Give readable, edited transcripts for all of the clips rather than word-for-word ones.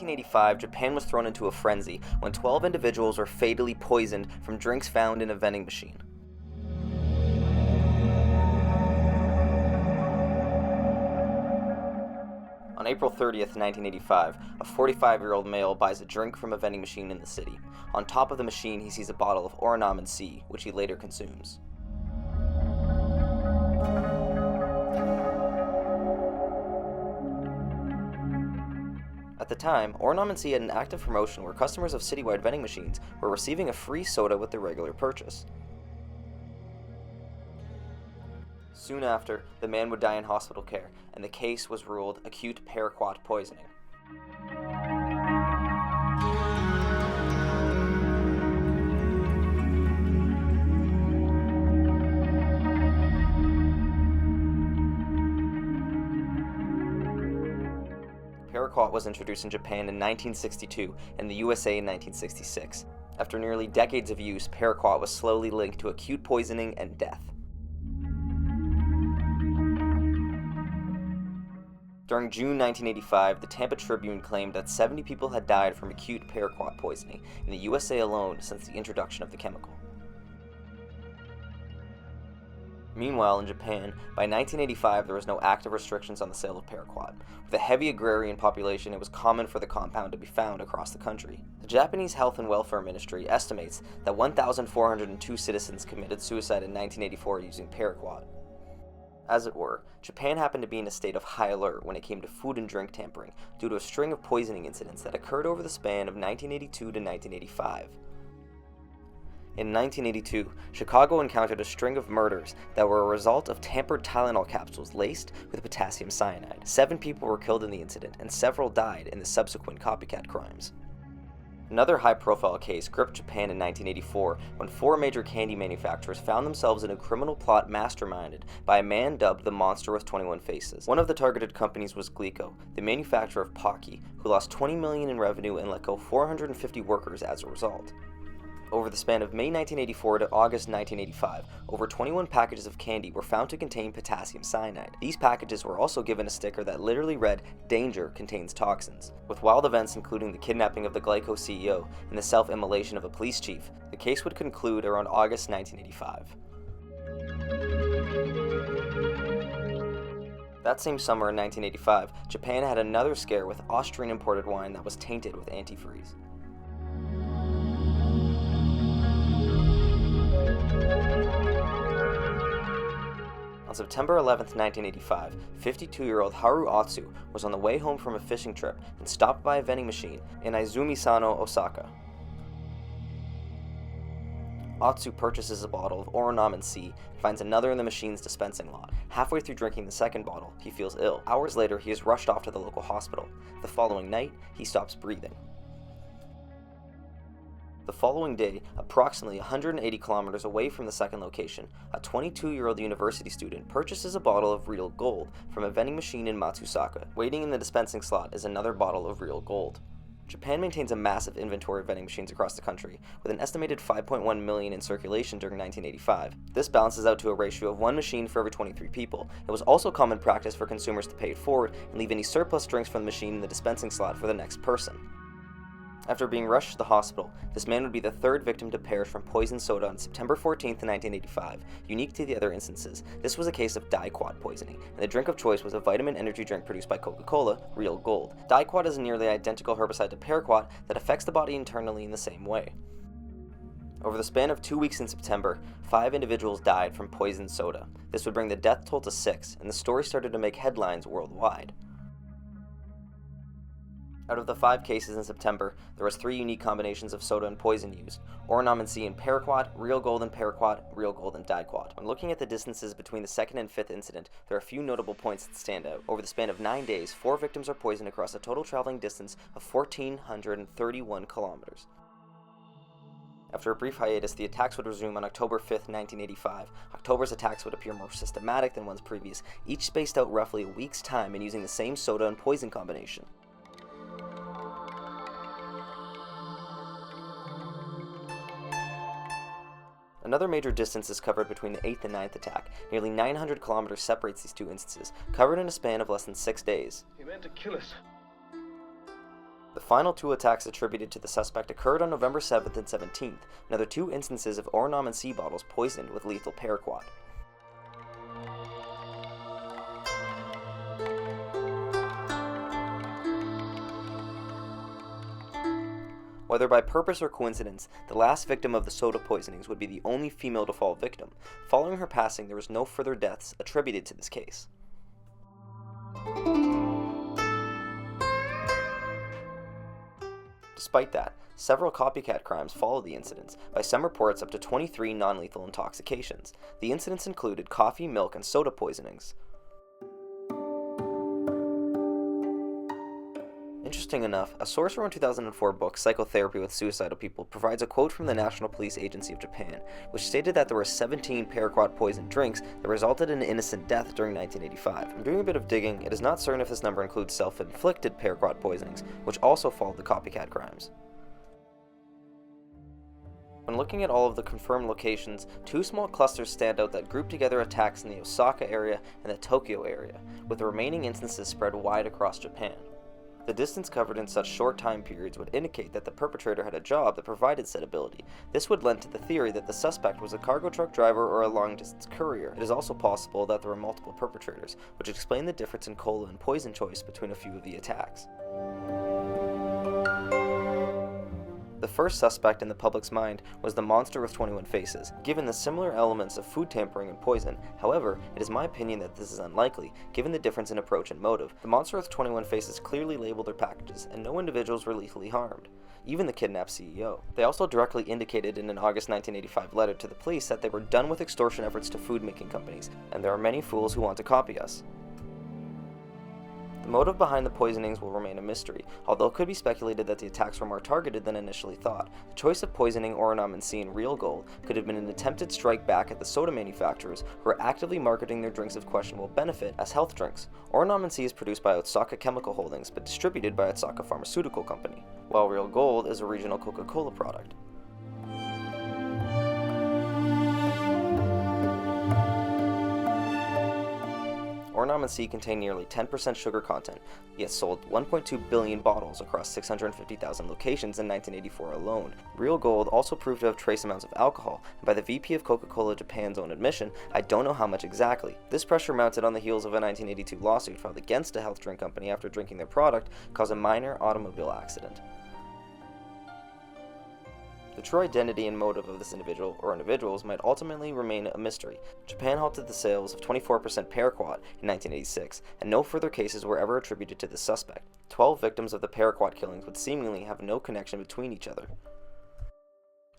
1985, Japan was thrown into a frenzy when 12 individuals were fatally poisoned from drinks found in a vending machine. On April 30th, 1985, a 45-year-old male buys a drink from a vending machine in the city. On top of the machine, he sees a bottle of Oronamin C, which he later consumes. At the time, Oronamin C had an active promotion where customers of citywide vending machines were receiving a free soda with their regular purchase. Soon after, the man would die in hospital care, and the case was ruled acute paraquat poisoning. Paraquat was introduced in Japan in 1962 and the USA in 1966. After nearly decades of use, paraquat was slowly linked to acute poisoning and death. During June 1985, the Tampa Tribune claimed that 70 people had died from acute paraquat poisoning in the USA alone since the introduction of the chemical. Meanwhile, in Japan, by 1985 there was no active restrictions on the sale of paraquat. With a heavy agrarian population, it was common for the compound to be found across the country. The Japanese Health and Welfare Ministry estimates that 1,402 citizens committed suicide in 1984 using paraquat. As it were, Japan happened to be in a state of high alert when it came to food and drink tampering due to a string of poisoning incidents that occurred over the span of 1982 to 1985. In 1982, Chicago encountered a string of murders that were a result of tampered Tylenol capsules laced with potassium cyanide. 7 people were killed in the incident, and several died in the subsequent copycat crimes. Another high-profile case gripped Japan in 1984 when 4 major candy manufacturers found themselves in a criminal plot masterminded by a man dubbed the Monster with 21 Faces. One of the targeted companies was Glico, the manufacturer of Pocky, who lost $20 million in revenue and let go 450 workers as a result. Over the span of May 1984 to August 1985, over 21 packages of candy were found to contain potassium cyanide. These packages were also given a sticker that literally read, "Danger contains toxins." With wild events including the kidnapping of the Glico CEO and the self-immolation of a police chief, the case would conclude around August 1985. That same summer in 1985, Japan had another scare with Austrian imported wine that was tainted with antifreeze. On September 11, 1985, 52-year-old Haru Atsu was on the way home from a fishing trip and stopped by a vending machine in Izumi-sano, Osaka. Atsu purchases a bottle of Oronamin C and finds another in the machine's dispensing lot. Halfway through drinking the second bottle, he feels ill. Hours later, he is rushed off to the local hospital. The following night, he stops breathing. The following day, approximately 180 kilometers away from the second location, a 22-year-old university student purchases a bottle of real gold from a vending machine in Matsusaka. Waiting in the dispensing slot is another bottle of real gold. Japan maintains a massive inventory of vending machines across the country, with an estimated 5.1 million in circulation during 1985. This balances out to a ratio of 1 machine for every 23 people. It was also common practice for consumers to pay it forward and leave any surplus drinks from the machine in the dispensing slot for the next person. After being rushed to the hospital, this man would be the 3rd victim to perish from poisoned soda on September 14, 1985. Unique to the other instances, this was a case of Diquat poisoning, and the drink of choice was a vitamin energy drink produced by Coca-Cola, Real Gold. Diquat is a nearly identical herbicide to paraquat that affects the body internally in the same way. Over the span of 2 weeks in September, 5 individuals died from poisoned soda. This would bring the death toll to 6, and the story started to make headlines worldwide. Out of the 5 cases in September, there was 3 unique combinations of soda and poison used: Oronamin C and paraquat, Real Gold and paraquat, Real Gold and Diquat. When looking at the distances between the 2nd and 5th incident, there are a few notable points that stand out. Over the span of 9 days, 4 victims are poisoned across a total traveling distance of 1,431 kilometers. After a brief hiatus, the attacks would resume on October 5, 1985. October's attacks would appear more systematic than one's previous, each spaced out roughly a week's time and using the same soda and poison combination. Another major distance is covered between the 8th and 9th attack. Nearly 900 kilometers separates these 2 instances, covered in a span of less than 6 days. He meant to kill us. The final 2 attacks attributed to the suspect occurred on November 7th and 17th, another 2 instances of Oronamin C bottles poisoned with lethal paraquat. Whether by purpose or coincidence, the last victim of the soda poisonings would be the only female to fall victim. Following her passing, there was no further deaths attributed to this case. Despite that, several copycat crimes followed the incidents, by some reports up to 23 non-lethal intoxications. The incidents included coffee, milk, and soda poisonings. Interesting enough, a source from a 2004 book, Psychotherapy with Suicidal People, provides a quote from the National Police Agency of Japan, which stated that there were 17 paraquat poisoned drinks that resulted in an innocent death during 1985. From doing a bit of digging, it is not certain if this number includes self-inflicted paraquat poisonings, which also followed the copycat crimes. When looking at all of the confirmed locations, 2 small clusters stand out that group together attacks in the Osaka area and the Tokyo area, with the remaining instances spread wide across Japan. The distance covered in such short time periods would indicate that the perpetrator had a job that provided said ability. This would lend to the theory that the suspect was a cargo truck driver or a long-distance courier. It is also possible that there were multiple perpetrators, which would explain the difference in cola and poison choice between a few of the attacks. The first suspect in the public's mind was the monster with 21 faces, given the similar elements of food tampering and poison. However, it is my opinion that this is unlikely, given the difference in approach and motive. The monster with 21 faces clearly labeled their packages, and no individuals were lethally harmed, even the kidnapped CEO. They also directly indicated in an August 1985 letter to the police that they were done with extortion efforts to food-making companies, and there are many fools who want to copy us. The motive behind the poisonings will remain a mystery, although it could be speculated that the attacks were more targeted than initially thought. The choice of poisoning Oronamin C in real gold could have been an attempted strike back at the soda manufacturers who are actively marketing their drinks of questionable benefit as health drinks. Oronamin C is produced by Osaka Chemical Holdings but distributed by Osaka Pharmaceutical Company, while real gold is a regional Coca-Cola product. Oronamin C contained nearly 10% sugar content, yet sold 1.2 billion bottles across 650,000 locations in 1984 alone. Real gold also proved to have trace amounts of alcohol, and by the VP of Coca-Cola Japan's own admission, I don't know how much exactly. This pressure, mounted on the heels of a 1982 lawsuit filed against a health drink company after drinking their product, caused a minor automobile accident. The true identity and motive of this individual or individuals might ultimately remain a mystery. Japan halted the sales of 24% paraquat in 1986, and no further cases were ever attributed to the suspect. 12 victims of the paraquat killings would seemingly have no connection between each other.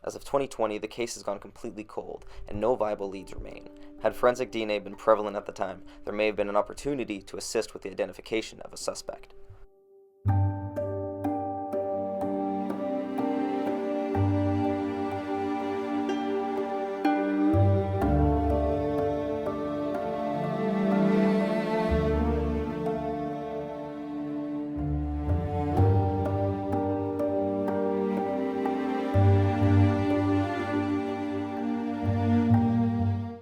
As of 2020, the case has gone completely cold, and no viable leads remain. Had forensic DNA been prevalent at the time, there may have been an opportunity to assist with the identification of a suspect.